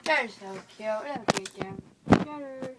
You're so cute. Look at you. Alright.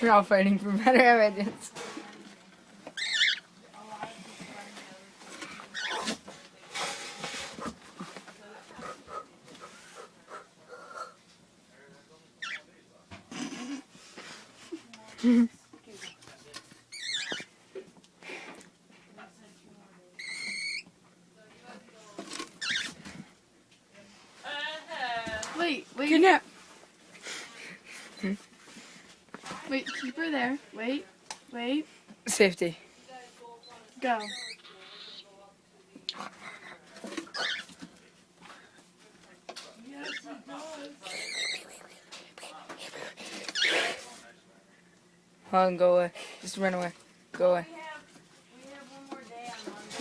We're all fighting for better evidence. Wait. Kidnap. Wait, keep her there. Wait. Safety. Go. Hold on, go away. Just run away. Go away.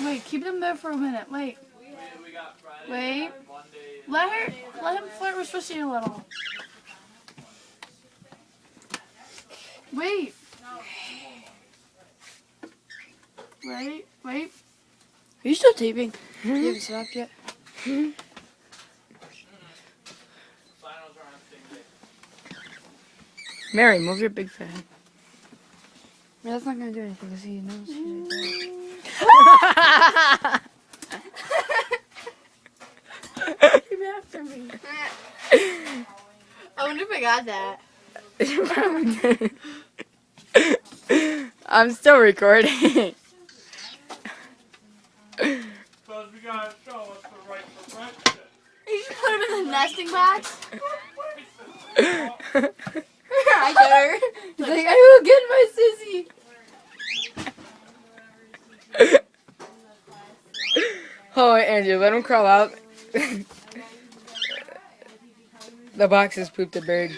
Wait, keep them there for a minute. Wait. Let him flirt with Swissy a little. Wait. Wait. Are you still taping? You haven't stopped yet? Mary, move your big fat head. That's not gonna do anything because he knows she's Keep after me. I wonder if I got that. You probably did. I'm still recording. Because we gotta show us the right direction. You should put him in the nesting box. I get her. He's like, I will get my sissy. Oh, Andrew, let him crawl out. The box has pooped a bird.